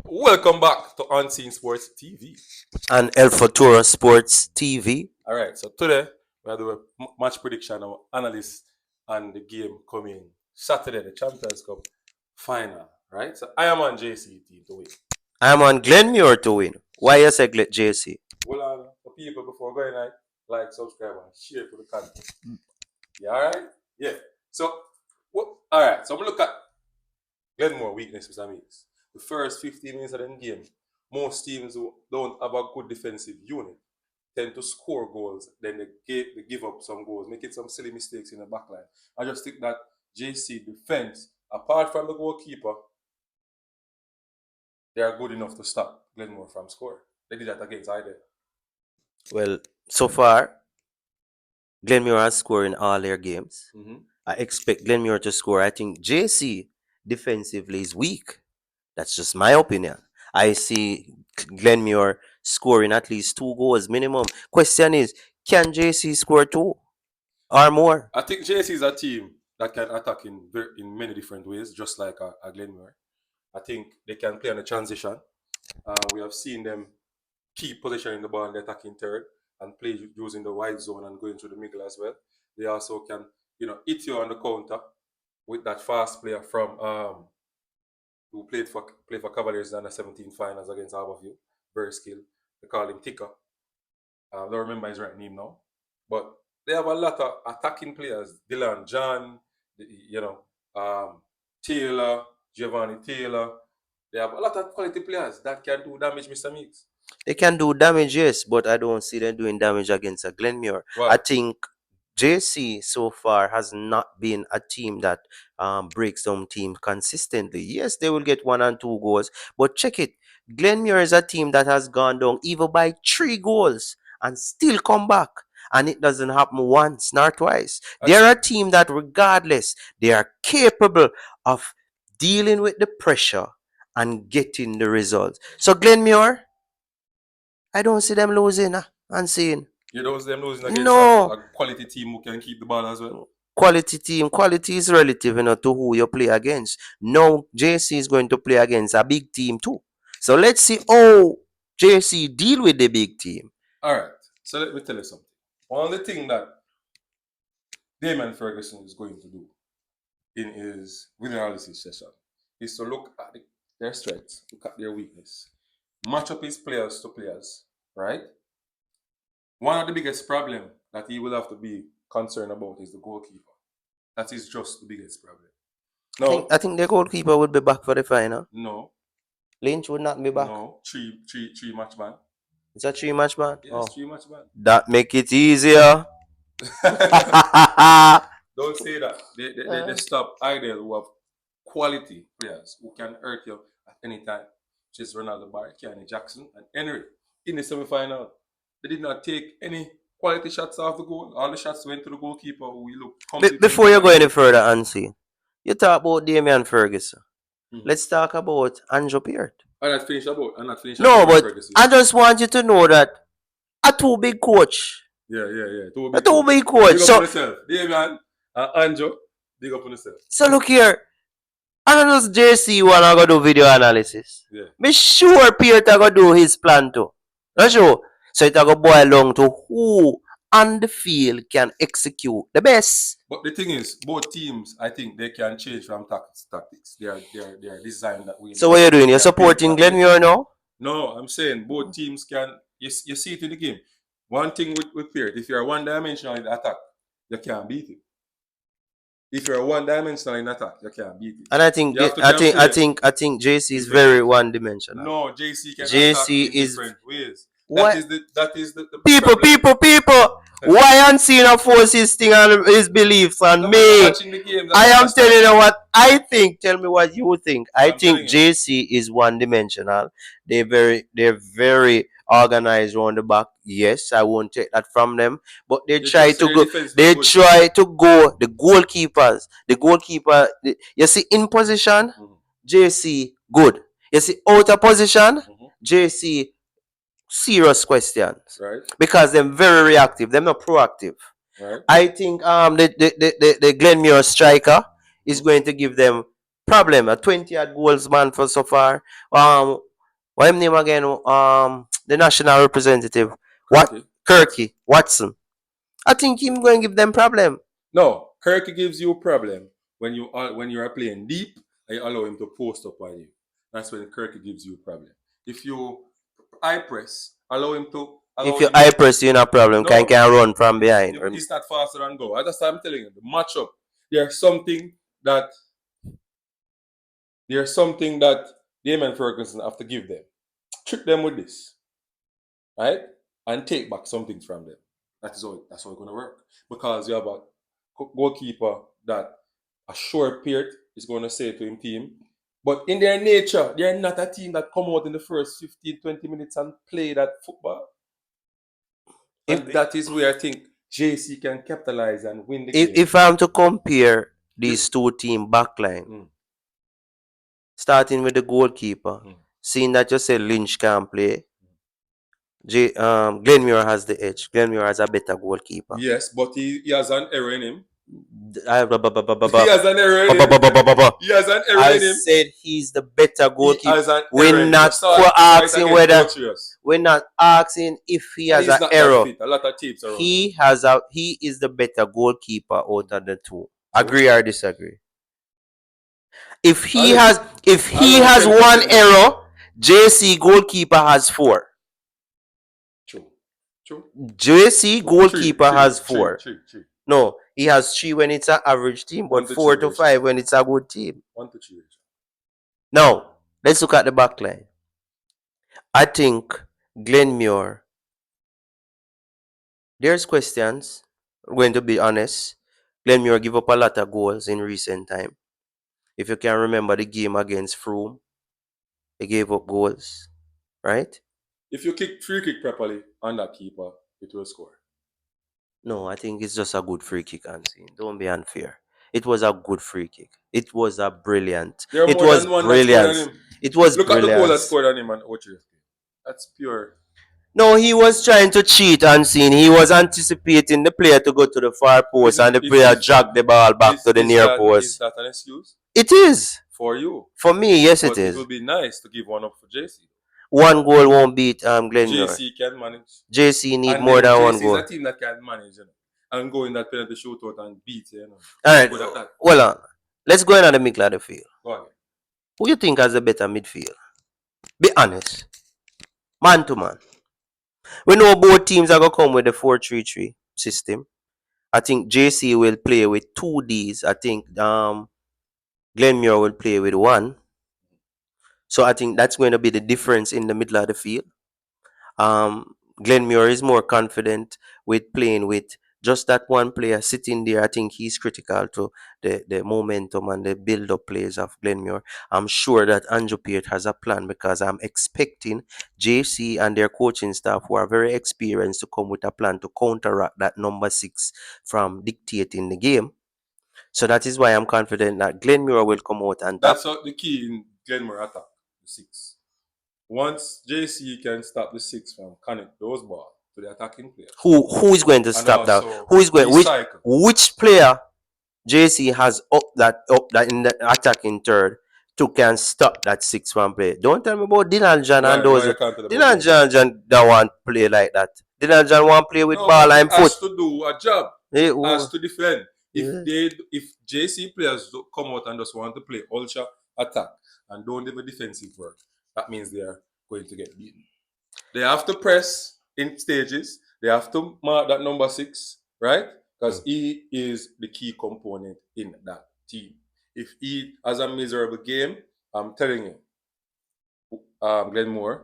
Welcome back to Unseen Sports TV. And El Futuro Sports TV. All right, so today we are doing match prediction of analysts and the game coming Saturday, the Champions Cup final. Right, so I am on JC team to win. I'm on Glenmuir to win. Why you say JC? Well, for people before going like, subscribe, and share to the content. Yeah, all right? Yeah. So, all right, so I'm going to look at Glenmuir weaknesses. The first 15 minutes of the game, most teams who don't have a good defensive unit tend to score goals, then they give up some goals, making some silly mistakes in the back line. I just think that JC defense, apart from the goalkeeper, they are good enough to stop Glenmuir from scoring. They did that against Ida. Well, so far, Glenmuir has scored in all their games. I expect Glenmuir to score. I think JC defensively is weak. That's just my opinion. I see Glenmuir scoring at least 2 goals minimum. Question is, can JC score 2 or more? I think JC is a team that can attack in many different ways, just like a Glenmuir. I think they can play on a transition. We have seen them keep positioning the ball in the attacking third and play using the wide zone and going through the middle as well. They also can, hit you on the counter with that fast player from who played for Cavaliers in the 17 finals against Harborview. Very skilled. They call him Ticker. I don't remember his right name now. But they have a lot of attacking players. Dylan, John, Taylor, Giovanni Taylor. They have a lot of quality players that can do damage, Mr. Meeks. They can do damage, yes, but I don't see them doing damage against a Glenmuir. Wow. I think JC so far has not been a team that breaks down teams consistently. Yes, they will get 1 and 2 goals, but check it. Glenmuir is a team that has gone down even by 3 goals and still come back. And it doesn't happen once nor twice. They're a team that, regardless, they are capable of dealing with the pressure and getting the results. So Glenmuir, I don't see them losing and seeing. You don't see them losing against a quality team who can keep the ball as well? Quality team. Quality is relative to who you play against. Now, JC is going to play against a big team too. So let's see how JC deal with the big team. All right. So let me tell you something. One of the things that Damon Ferguson is going to do in his video analysis session is to look at their strengths, look at their weakness, match up his players to players, right? One of the biggest problems that he will have to be concerned about is the goalkeeper. That is just the biggest problem. No, I think the goalkeeper would be back for the final. No. Lynch would not be back. No, three match ban. It's a 3-match ban? Yes, 3-match ban. That make it easier. Don't say that. They stop Idle who have quality players who can hurt you at any time, which is Ronaldo Barry, Keanu Jackson, and Henry in the semi-final. They did not take any quality shots off the goal. All the shots went to the goalkeeper who we look. Before you go any further, Ansi, you talk about Damian Ferguson. Let's talk about Andrew Peart. I'm not finished about. No, but Ferguson. I just want you to know that a too big coach. Yeah. Too big coach. Big up on yourself. Damian and Andrew, big up on yourself. So look here. I don't know JC wanna go do video analysis. Yeah. Be sure Peart go do his plan too. Not sure. So it go boil down to who on the field can execute the best. But the thing is, both teams, I think they can change from tactics. They are designed that way. So what are you doing? You're supporting Glenmuir now? No, I'm saying both teams can. You see it in the game. One thing with Peart, if you're one-dimensional in the attack, you can't beat him. If you're one-dimensional in attack, you can't beat him. And I think JC is very one-dimensional. No, JC can attack in different ways. That is the people. Why aren't seeing a force his thing and his beliefs on me? I am telling you what I think. Tell me what you think. I think JC is one-dimensional. They're very organized around the back. Yes, I won't take that from them. But they try to go. They try to go. The goalkeeper. You see in position, JC good. You see out of position, JC serious questions, right? Because they're very reactive. They're not proactive. Right. I think the Glenmuir striker is going to give them problem. A 20-yard goals man for so far. What him name again? The national representative. What? Kirky. Kirky Watson. I think him going to give them problem. No, Kirky gives you a problem when you are playing deep and you allow him to post up on you. That's when Kirky gives you a problem. If you high press, allow him to If allow you him high press, you no problem. no, Can run from behind. he's not faster than go. That's what I'm telling you. The matchup. There's something that there's something that Damon Ferguson have to give them. Trick them with this, right? And take back some things from them. That's how it's gonna work. Because you have a goalkeeper that a sure Peart is gonna say to him team. But in their nature, they're not a team that come out in the first 15, 20 minutes and play that football. And that is where I think JC can capitalize and win the game. If I'm to compare these two team backline, starting with the goalkeeper, seeing that you say Lynch can play, Glenmuir has the edge. Glenmuir has a better goalkeeper. Yes, but he has an error in him. He I has an error in him. He has an error in him. said he's the better He goalkeeper. has an error We're in him. not So I asking again whether coaches. we're not asking if he And has he's an not that error. fit. A lot of tips around him. He is the better goalkeeper out of the two. Agree or disagree? If he has one error, JC goalkeeper has 4. True. JC goalkeeper has 4. Three. No, he has 3 when it's an average team, but 4 to 5 when it's a good team. 1 to 3. Now, let's look at the back line. I think Glenmuir, there's questions. I'm going to be honest. Glenmuir give up a lot of goals in recent time. If you can remember the game against Froome, he gave up goals, right? If you free kick properly on that keeper, it will score. No, I think it's just a good free kick, Ansi. Don't be unfair. It was a good free kick. It was a brilliant. It was brilliant. It was Look at the goal that brilliant. scored on him and Ochi. That's pure. No, he was trying to cheat, Unseen. He was anticipating the player to go to the far post and the player dragged the ball back to the near post. Is that an excuse It is. for you? For me, yes, But it it is. would be nice to give one up for JC. One goal won't beat Glenmuir. JC can manage. JC need And more then than one JC goal. is a team that can manage, and go in that penalty shootout and beat, All right. Good at that. Well, let's go in the middle of the field. Go on. Who you think has a better midfield? Be honest. Man to man. We know both teams are going to come with the 4-3-3 system. I think JC will play with 2 Ds. I think Glenmuir will play with 1. So I think that's going to be the difference in the middle of the field. Glenmuir is more confident with playing with just that one player sitting there. I think he's critical to the momentum and the build-up plays of Glenmuir. I'm sure that Andrew Peart has a plan because I'm expecting JC and their coaching staff, who are very experienced, to come with a plan to counteract that number 6 from dictating the game. So that is why I'm confident that Glenmuir will come out and That's the key in Glenmuir attack, the 6. Once JC can stop the 6 from connect those balls to the attacking players. Who is going to stop that? Who is going? Which player JC has up that in the attacking third to can stop that 6 from play? Don't tell me about Dylan John and those. Dylan John don't want play like that. Dylan John want play with ball and foot. Has to do a job. Has to defend. If JC players come out and just want to play ultra attack and don't do the defensive work, that means they are going to get beaten. They have to press in stages. They have to mark that number 6, right? Because he is the key component in that team. If he has a miserable game, I'm telling you, Glenmuir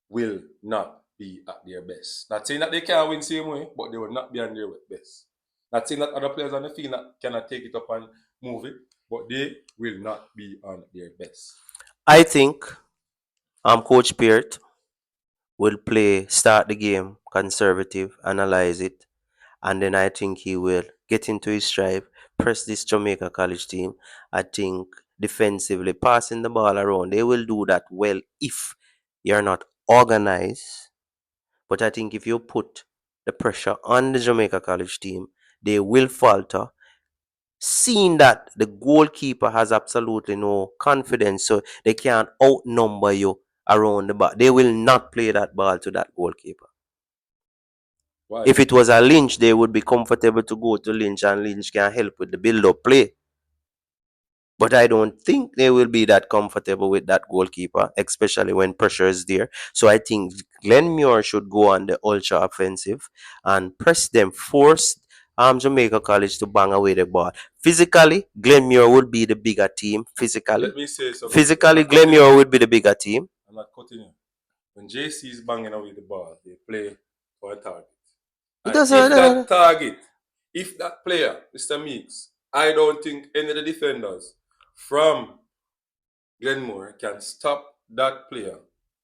will not be at their best. Not saying that they can't win same way, but they will not be on their best. Not saying that other players on the field cannot take it up and move it, but they will not be on their best. I think Coach Peart will start the game conservative, analyze it, and then I think he will get into his stride, press this Jamaica College team. I think defensively, passing the ball around, they will do that well if you're not organized. But I think if you put the pressure on the Jamaica College team, they will falter. Seeing that the goalkeeper has absolutely no confidence, so they can't outnumber you around the ball. They will not play that ball to that goalkeeper. Why? If it was a Lynch, they would be comfortable to go to Lynch, and Lynch can help with the build-up play. But I don't think they will be that comfortable with that goalkeeper, especially when pressure is there. So I think Glenmuir should go on the ultra offensive and press them, force Jamaica College to bang away the ball. Physically, Glenmuir would be the bigger team. Physically, Let me say something. physically, Glenmuir would be the bigger team. I'm not cutting you. When JC is banging away the ball, they play for a target. And if that player, Mr. Meeks, I don't think any of the defenders from Glenmuir can stop that player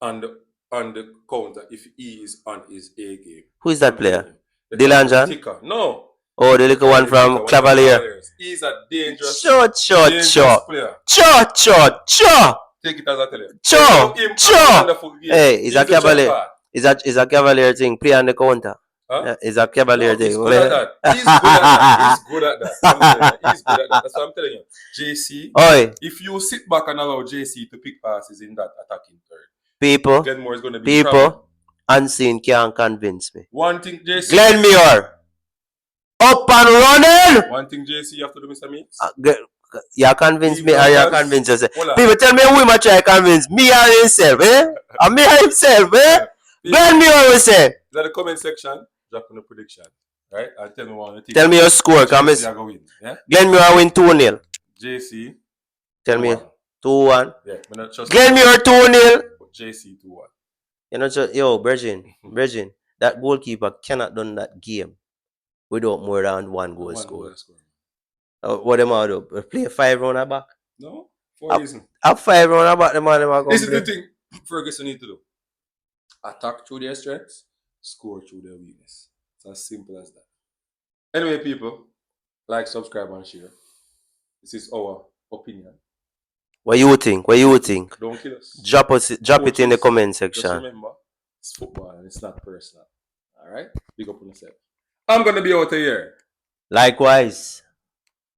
on the counter if he is on his A game. Who is that player? Dylan John? No. Oh, the little one from Cavalier. He's a dangerous player. Take it as I tell you. Hey, is a Cavalier? Is a Cavalier thing? Play on the counter. Huh? Is a Cavalier thing? He's good at that. He's good at that. That's what I'm telling you. JC, if you sit back and allow JC to pick passes in that attacking third, Glenmuir is going to be trouble. Unseen can't convince me. One thing, JC. Glenmuir, up and running. One thing, JC, you have to do, Mr. Meeks. You convince me or you convince yourself? People tell me who am I trying to convince? Me or himself, eh? Or me or himself, eh? Glenmuir will say. Is that the comment section? Drop in the prediction, right? And tell me what you think. Tell me your score, come yeah? Glenmuir win 2-0. JC. Tell me 2-1. Yeah, Glenmuir 2-0. JC 2-1. You know, yo, Virgin, that goalkeeper cannot done that game without more than one goal score. What am I do? Play 5 round at back? No, 4 reasons. Up 5 round at back, the man come This is the thing Ferguson need to do. Attack through their strengths, score through their weakness. It's as simple as that. Anyway, people, like, subscribe, and share. This is our opinion. What you think? Don't kill us. Drop it in the comment section. Just remember, it's football and it's not personal. Alright? Big up on yourself. I'm gonna be out of here. Likewise.